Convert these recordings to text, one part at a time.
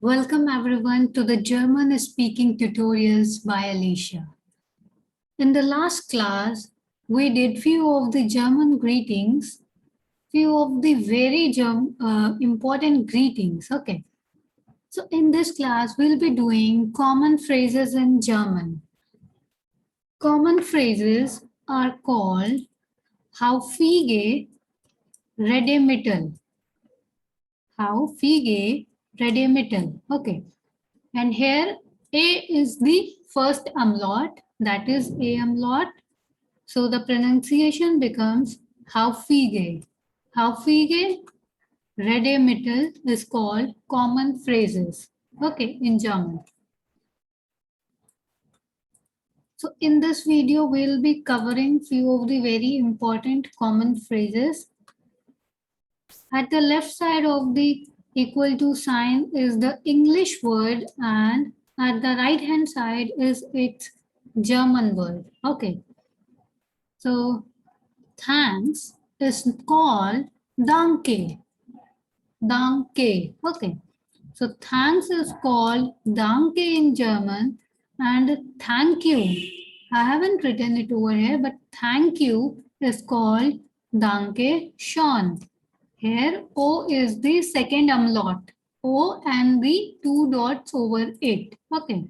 Welcome everyone to the German speaking tutorials by Alicia. In the last class, we did few of the German greetings, few of the very important greetings. Okay. So in this class, we'll be doing common phrases in German. Common phrases are called Haufige Redemittel. Haufige Redemittel. Okay. And here A is the first umlaut, that is A umlaut. So the pronunciation becomes Haufige. Haufige Redemittel is called common phrases. Okay, in German. So in this video, we'll be covering few of the very important common phrases. At the left side of the equal to sign is the English word, and at the right hand side is its German word. Okay. So thanks is called danke. Danke. Okay. So thanks is called danke in German, and thank you. I haven't written it over here, but thank you is called danke schön. Here O is the second umlaut. O and the two dots over it. Okay.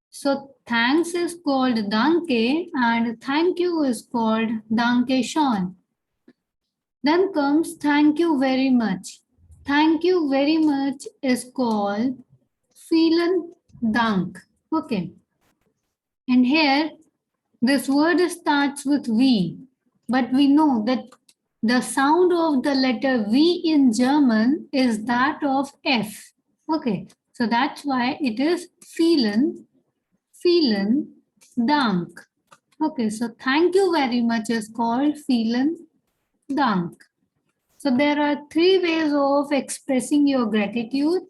So thanks is called danke and thank you is called danke schön. Then comes thank you very much. Thank you very much is called vielen Dank. Okay. And here this word starts with V, but we know that the sound of the letter V in German is that of F. Okay. So that's why it is vielen Dank. Okay, so thank you very much is called vielen Dank. So there are three ways of expressing your gratitude.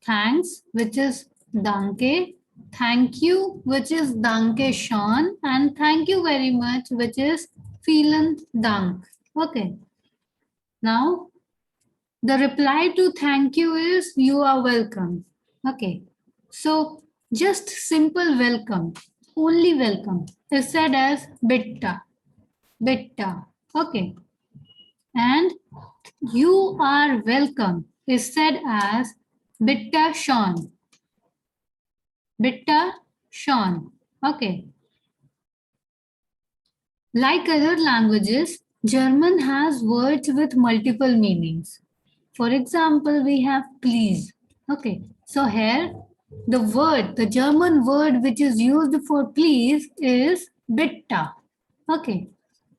Thanks, which is Danke. Thank you, which is Danke schön. And thank you very much, which is vielen Dank. Okay. Now, the reply to thank you is you are welcome. Okay. So just simple welcome, only welcome is said as bitta. Bitta. Okay. And you are welcome is said as bitta schön. Bitta schön. Okay. Like other languages, German has words with multiple meanings. For example, we have please. Okay. So here the German word which is used for please is bitte. Okay.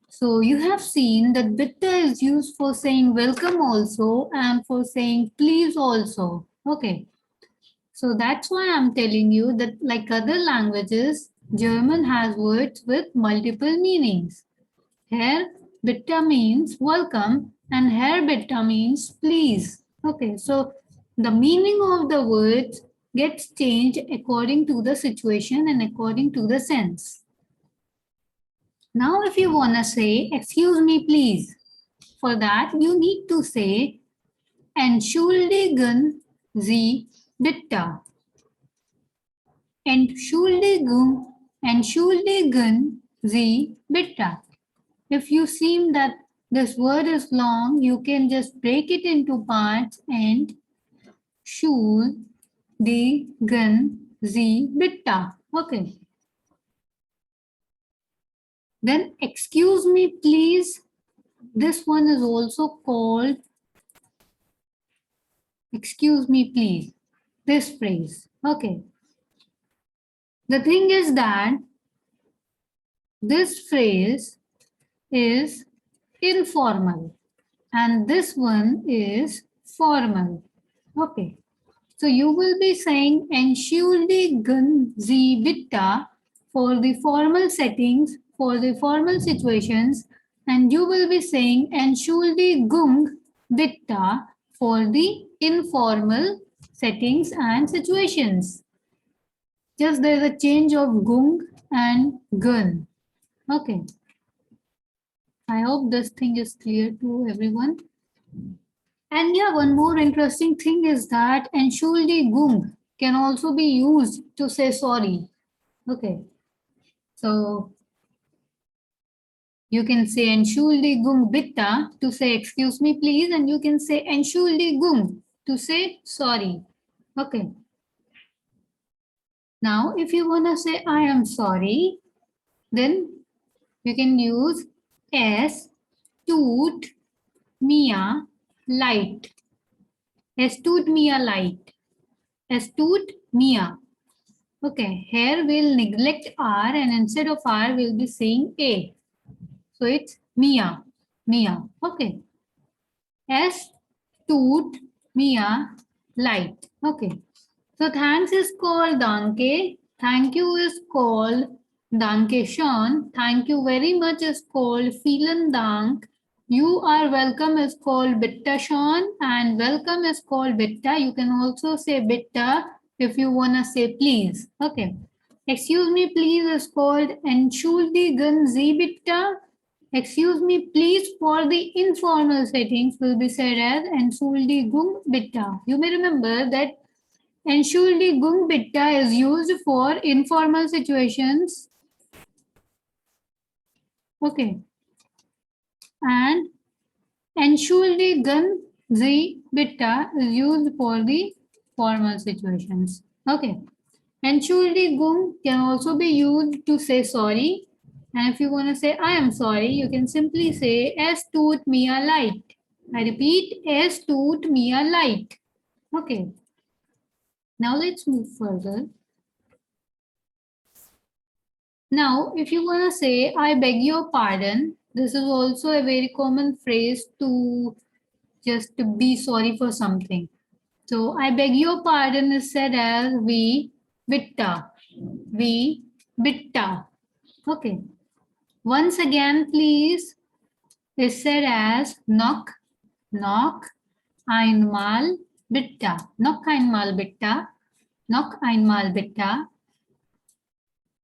So you have seen that bitte is used for saying welcome also and for saying please also. Okay. So that's why I'm telling you that like other languages, German has words with multiple meanings. Here bitte means welcome and here bitte means please. Okay, so the meaning of the words gets changed according to the situation and according to the sense. Now if you want to say excuse me please, for that you need to say entschuldigen Sie bitte. Entschuldigen Sie bitte. If you seem that this word is long, you can just break it into parts and entschuldigen Sie bitte. Okay. Then excuse me please. This one is also called excuse me please. This phrase. Okay. The thing is that this phrase is informal and this one is formal. Okay. So you will be saying entschuldigen Sie bitte for the formal settings, for the formal situations, and you will be saying entschuldigung bitte for the informal settings and situations. Just there is a change of gung and gun. Okay. I hope this thing is clear to everyone. And yeah, one more interesting thing is that Entschuldigung can also be used to say sorry. Okay, so you can say Entschuldigung bitte to say excuse me please, and you can say Entschuldigung to say sorry. Okay. Now, if you want to say I am sorry, then you can use es tut mir leid. Es tut mir leid. Es tut mir. Okay, here we'll neglect R and instead of R we'll be saying A. So it's Mia. Mia. Okay. Es tut mir leid. Okay. So thanks is called Danke. Thank you is called Danke schön. Thank you very much is called Vielen Dank. You are welcome is called Bitte schön and welcome is called Bitte. You can also say Bitte if you want to say please. Okay. Excuse me please is called Entschuldigen Sie bitte. Excuse me please for the informal settings will be said as Entschuldigung bitte. You may remember that Entschuldigung bitte is used for informal situations. Okay. And Entschuldigen Sie bitte is used for the formal situations. Okay. Entschuldigung can also be used to say sorry. And if you want to say I am sorry, you can simply say es tut mir leid. I repeat, es tut mir leid. Okay. Now let's move further. Now, if you want to say, I beg your pardon, this is also a very common phrase to just to be sorry for something. So, I beg your pardon is said as we bitta. We bitta. Okay. Once again, please, is said as knock, knock, einmal bitta. Knock einmal bitta. Knock einmal bitta.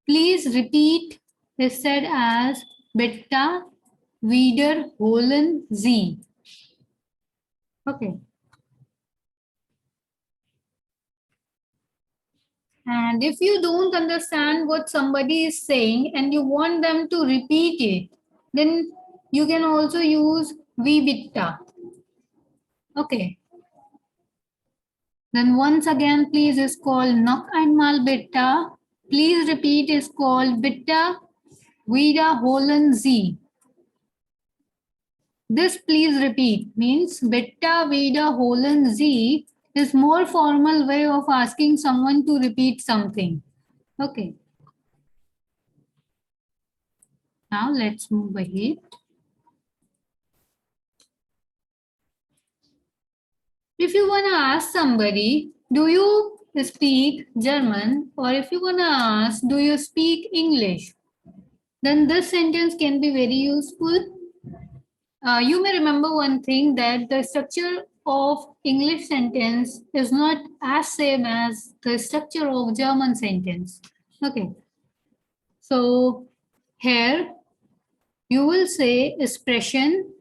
Please repeat is said as bitte wiederholen Sie. Okay. And if you don't understand what somebody is saying and you want them to repeat it, then you can also use wie bitte. Okay. Then once again, please is called noch einmal bitte. Please repeat is called bitte wiederholen Sie. This please repeat means bitte wiederholen Sie is more formal way of asking someone to repeat something. Okay. Now let's move ahead. If you want to ask somebody, do you speak German? Or if you want to ask, do you speak English? Then this sentence can be very useful. You may remember one thing that the structure of English sentence is not as same as the structure of German sentence. Okay. So here you will say expression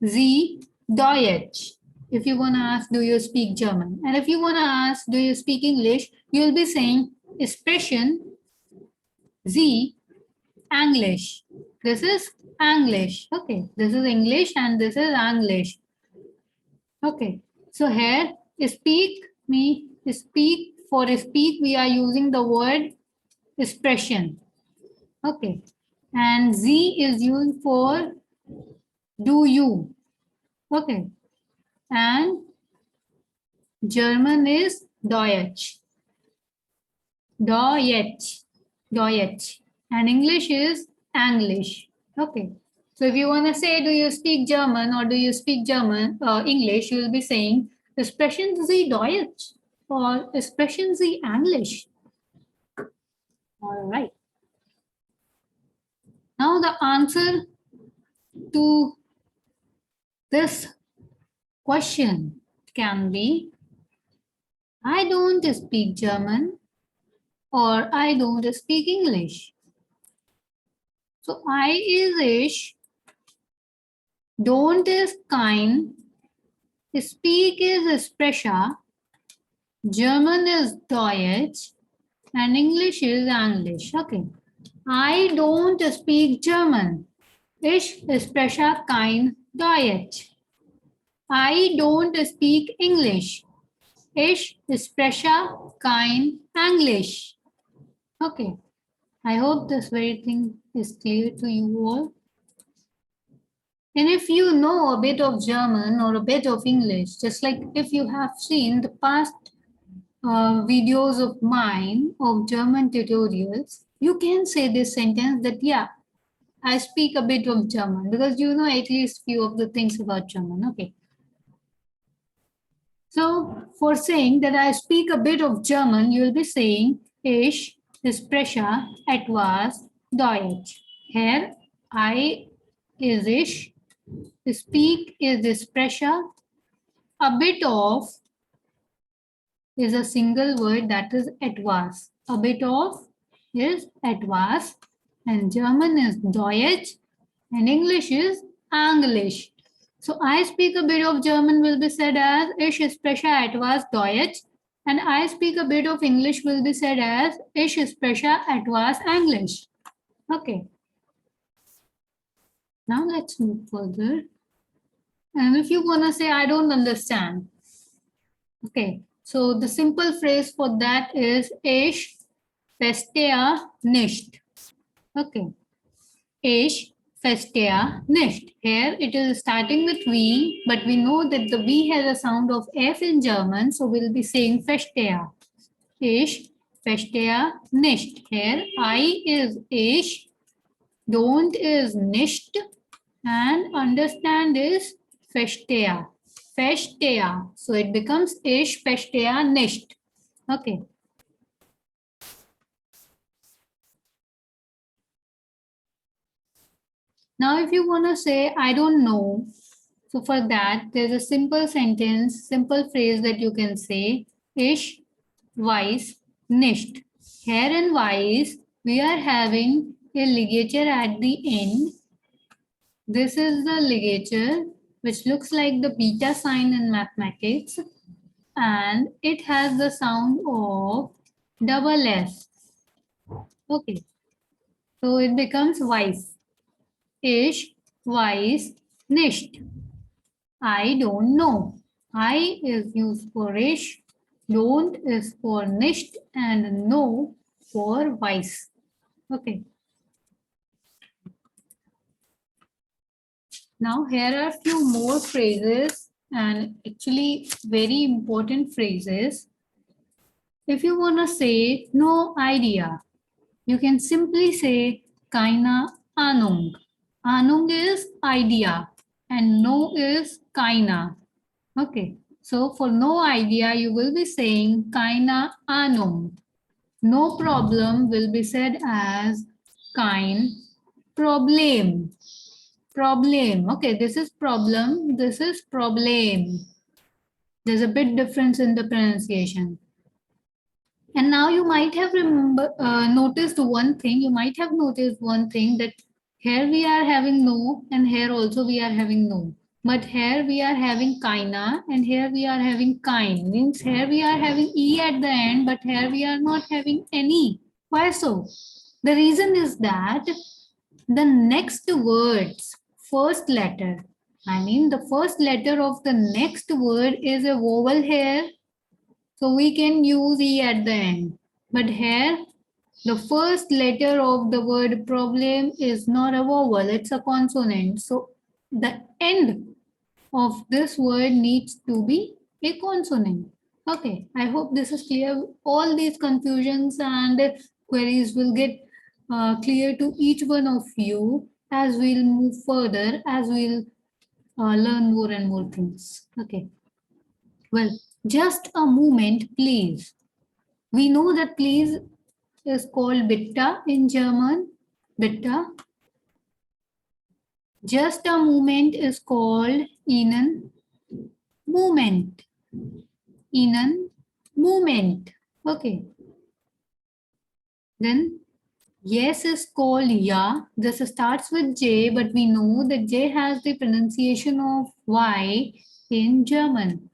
Sie Deutsch. If you want to ask, do you speak German? And if you want to ask, do you speak English? You will be saying expression Sie English. This is English. Okay. This is English and this is English. Okay. So here speak for speak we are using the word expression. Okay. And Z is used for do you. Okay. And German is Deutsch. Deutsch. Deutsch. And English is English. Okay. So if you want to say, do you speak German or do you speak German English, you will be saying, sprechen Sie Deutsch or sprechen Sie English. All right. Now the answer to this question can be, I don't speak German or I don't speak English. So I is ich, Don't is kind. Speak is Sprecher. German is Deutsch. And English is English. Okay. I don't speak German. Ich spreche kein Deutsch. I don't speak English. Ich spreche kein English. Okay. I hope this very thing is clear to you all. And if you know a bit of German or a bit of English, just like if you have seen the past videos of mine of German tutorials, you can say this sentence that, yeah, I speak a bit of German, because you know at least few of the things about German. Okay. So for saying that I speak a bit of German, you will be saying Ich spreche etwas Deutsch. Here I is ich, speak is spreche, a bit of is a single word, that is etwas. A bit of is etwas, and German is Deutsch, and English is English. So I speak a bit of German will be said as Ich spreche etwas Deutsch, and I speak a bit of English will be said as Ich spreche etwas English. Okay. Now let's move further. And if you want to say, I don't understand. Okay. So the simple phrase for that is Ich verstehe nicht. Okay. Ich verstehe nicht. Here it is starting with V, but we know that the V has a sound of F in German, so we'll be saying verstehe. Ich verstehe nicht. Here I is ich, don't is nicht, and understand is verstehe. Verstehe. So it becomes Ich verstehe nicht. Okay. Now, if you want to say, I don't know, so for that, there's a simple sentence, simple phrase that you can say, Ich weiß nicht. Here in weiß, we are having a ligature at the end. This is the ligature, which looks like the beta sign in mathematics, and it has the sound of double S. Okay, so it becomes weiß. Ich weiß nicht. I don't know. I is used for ich, don't is for nicht, and no for weiß. Okay. Now here are a few more phrases, and actually very important phrases. If you want to say no idea, you can simply say keine Ahnung. Ahnung is idea and no is keine. Okay, so for no idea, you will be saying keine Ahnung. No problem will be said as kein Problem. Problem. Okay, this is problem. This is problem. There's a bit difference in the pronunciation. And now you might have noticed one thing. You might have noticed one thing, that here we are having no, and here also we are having no. But here we are having kaina, and here we are having kind. Means here we are having e at the end, but here we are not having any. Why so? The reason is that the next word's first letter, I mean the first letter of the next word is a vowel here. So we can use E at the end. But here, the first letter of the word problem is not a vowel, it's a consonant. So the end of this word needs to be a consonant. Okay, I hope this is clear. All these confusions and queries will get clear to each one of you as we'll move further, as we'll learn more and more things. Okay. Well, just a moment, please. We know that please is called bitte in German. Bitte. Just a moment is called Ihnen Moment. Ihnen Moment. Okay. Then Yes is called ya. This starts with J, but we know that J has the pronunciation of Y in German.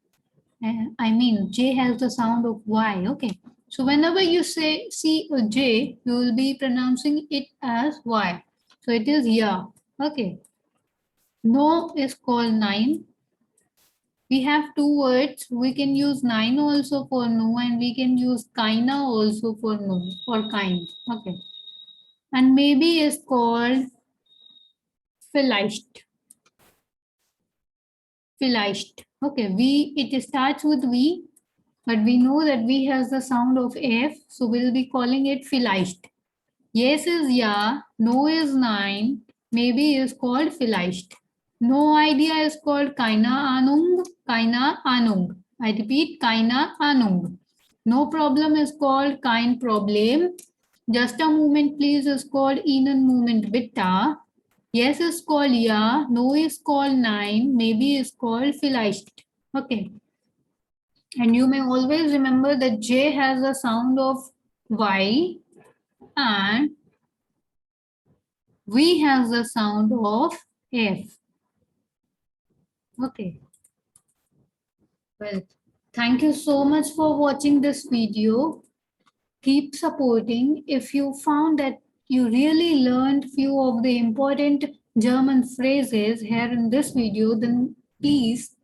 I mean, J has the sound of Y. Okay. So whenever you say see a J, you will be pronouncing it as Y. So it is ya. Okay. No is called nine. We have two words. We can use nine also for no, and we can use kaina also for no or kind. Okay. And maybe is called vielleicht. Vielleicht. Okay, V, it starts with V, but we know that V has the sound of F, so we'll be calling it vielleicht. Yes is ja, no is nine, maybe is called vielleicht. No idea is called keine Ahnung, keine Ahnung. I repeat, keine Ahnung. No problem is called kein Problem. Just a moment, please, is called Ihnen Moment bitte. Yes is called ja, no is called nein, maybe is called vielleicht. Okay. And you may always remember that J has a sound of Y and V has the sound of F. Okay. Well, thank you so much for watching this video. Keep supporting. If you found that you really learned few of the important German phrases here in this video, then please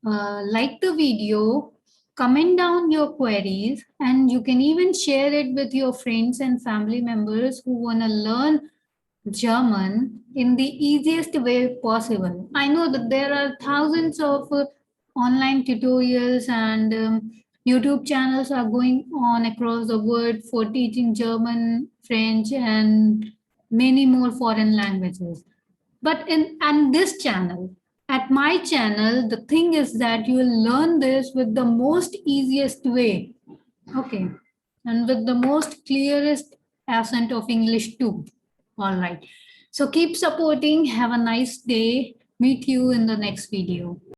like the video, comment down your queries, and you can even share it with your friends and family members who want to learn German in the easiest way possible. I know that there are thousands of online tutorials and YouTube channels are going on across the world for teaching German, French, and many more foreign languages. But in and this channel, at my channel, the thing is that you will learn this with the most easiest way. Okay. And with the most clearest accent of English too. All right. So keep supporting. Have a nice day. Meet you in the next video.